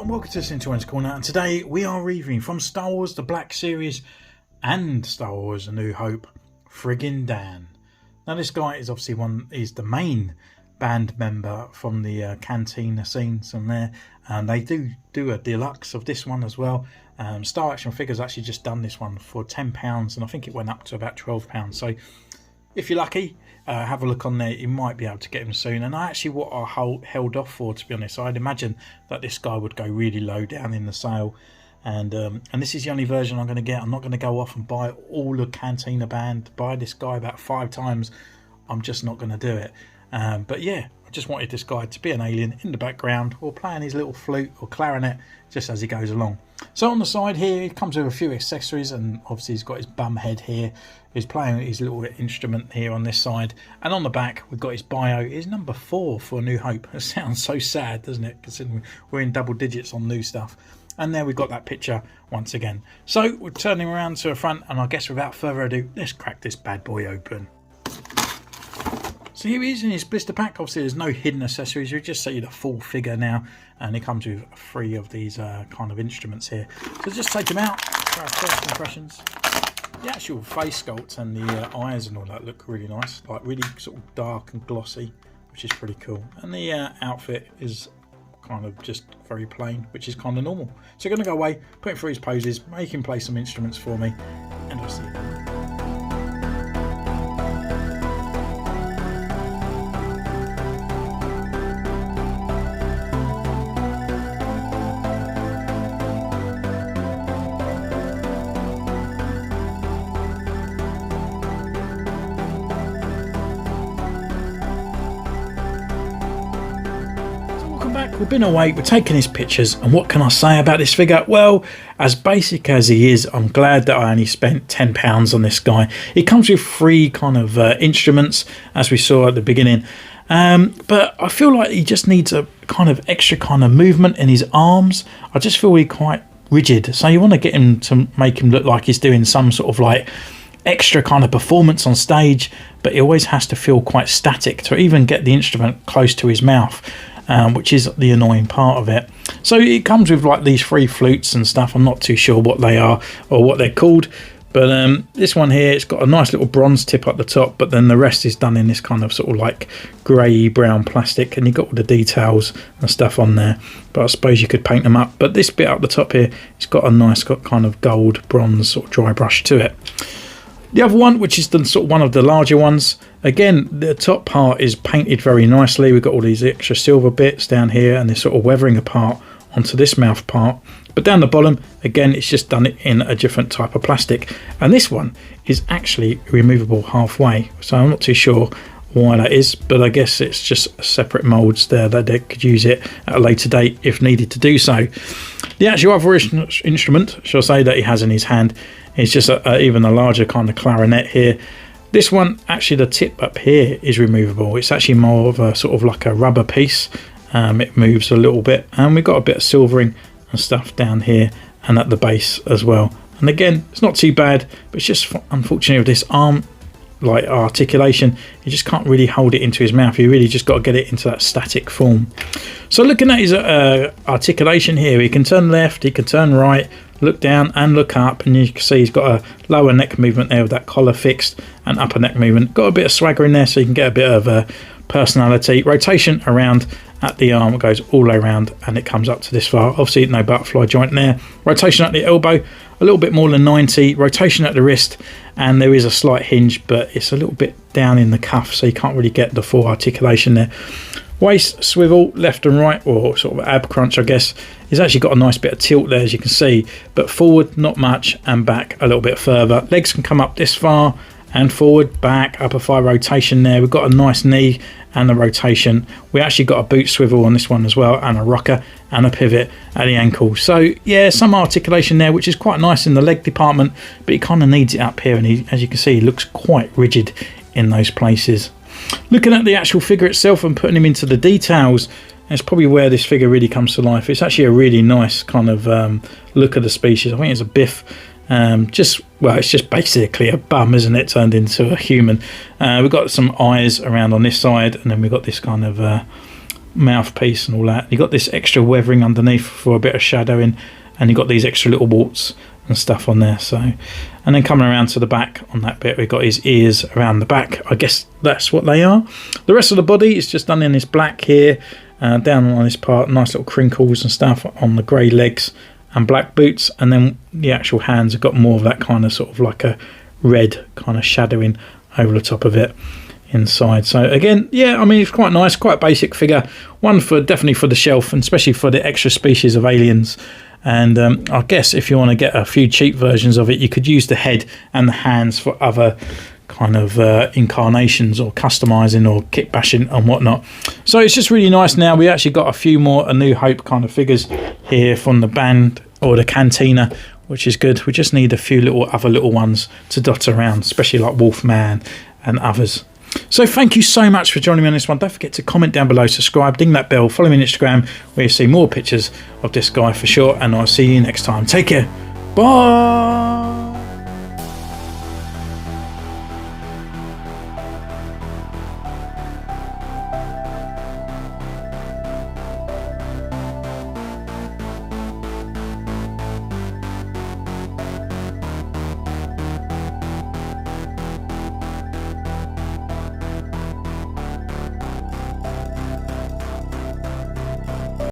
and welcome to Centurion's Corner, and today we are reviewing from Star Wars The Black Series and Star Wars A New Hope, Figrin Dan. Now this guy is obviously he's the main band member from the cantina scenes on there, and they do a deluxe of this one as well. Star Action Figures actually just done this one for £10, and I think it went up to about £12, so if you're lucky, have a look on there. You might be able to get him soon. And I held off for, to be honest. I'd imagine that this guy would go really low down in the sale, and this is the only version I'm going to get. I'm not going to go off and buy all the Cantina band, buy this guy about 5 times. I'm just not going to do it. But yeah, I just wanted this guy to be an alien in the background, or playing his little flute or clarinet just as he goes along. So on the side here, he comes with a few accessories, and obviously he's got his bum head here. He's playing his little instrument here on this side, and on the back we've got his bio. It's number 4 for A New Hope. It sounds so sad, doesn't it, considering we're in double digits on new stuff. And there we've got that picture once again. So we're turning around to the front, and I guess without further ado, let's crack this bad boy open. So here he is in his blister pack. Obviously there's no hidden accessories, we just see the full figure now, and he comes with 3 of these kind of instruments here. So just take him out for our first impressions. The actual face sculpt and the eyes and all that look really nice, like really sort of dark and glossy, which is pretty cool. And the outfit is kind of just very plain, which is kind of normal. So I'm going to go away, put him through his poses, make him play some instruments for me, and I'll see you then. We've been away, we're taking his pictures, and what can I say about this figure? Well, as basic as he is, I'm glad that I only spent £10 on this guy. He comes with 3 kind of instruments, as we saw at the beginning, but I feel like he just needs a kind of extra kind of movement in his arms. I just feel he's quite rigid, so you want to get him to make him look like he's doing some sort of like extra kind of performance on stage, but he always has to feel quite static to even get the instrument close to his mouth. Which is the annoying part of it. So it comes with like these 3 flutes and stuff. I'm not too sure what they are or what they're called, but this one here, it's got a nice little bronze tip up the top, but then the rest is done in this kind of sort of like grey brown plastic, and you've got all the details and stuff on there, but I suppose you could paint them up. But this bit up the top here, it's got a nice kind of gold bronze sort of dry brush to it. The other one, which is the sort of one of the larger ones, again, the top part is painted very nicely. We've got all these extra silver bits down here, and they're sort of weathering apart onto this mouth part. But down the bottom, again, it's just done it in a different type of plastic. And this one is actually removable halfway, so I'm not too sure why that is, but I guess it's just separate molds there that they could use it at a later date if needed to do so. The actual other instrument, shall I say, that he has in his hand is just even a larger kind of clarinet here. This one, actually the tip up here is removable. It's actually more of a sort of like a rubber piece. It moves a little bit, and we've got a bit of silvering and stuff down here and at the base as well. And again, it's not too bad, but it's just unfortunately with this arm like articulation, you just can't really hold it into his mouth. You really just got to get it into that static form. So looking at his articulation here, he can turn left, he can turn right, look down and look up, and you can see he's got a lower neck movement there with that collar fixed, and upper neck movement. Got a bit of swagger in there, so you can get a bit of personality. Rotation around at the arm, it goes all the way around, and it comes up to this far. Obviously no butterfly joint there. Rotation at the elbow, a little bit more than 90. Rotation at the wrist, and there is a slight hinge, but it's a little bit down in the cuff, so you can't really get the full articulation there. Waist swivel left and right, or sort of ab crunch I guess. He's actually got a nice bit of tilt there, as you can see, but forward not much, and back a little bit further. Legs can come up this far and forward, back, upper thigh rotation there. We've got a nice knee and a rotation. We actually got a boot swivel on this one as well, and a rocker and a pivot at the ankle. So yeah, some articulation there, which is quite nice in the leg department, but he kind of needs it up here, and he, as you can see, he looks quite rigid in those places. Looking at the actual figure itself and putting him into the details, that's probably where this figure really comes to life. It's actually a really nice kind of look of the species. I think it's a biff. It's just basically a bum, isn't it, turned into a human. We've got some eyes around on this side, and then we've got this kind of mouthpiece and all that. You got this extra weathering underneath for a bit of shadowing, and you got these extra little warts and stuff on there. So, and then coming around to the back on that bit, we've got his ears around the back. I guess that's what they are. The rest of the body is just done in this black here, down on this part, nice little crinkles and stuff on the grey legs and black boots, and then the actual hands have got more of that kind of sort of like a red kind of shadowing over the top of it inside. So again, yeah, I mean, it's quite nice, quite basic figure, one for definitely for the shelf, and especially for the extra species of aliens. And I guess if you want to get a few cheap versions of it, you could use the head and the hands for other kind of incarnations or customizing or kit bashing and whatnot. So it's just really nice. Now we actually got a few more A New Hope kind of figures here from the band or the cantina, which is good. We just need a few other little ones to dot around, especially like Wolfman and others. So thank you so much for joining me on this one. Don't forget to comment down below, subscribe, ding that bell, follow me on Instagram where you see more pictures of this guy for sure, and I'll see you next time. Take care. Bye.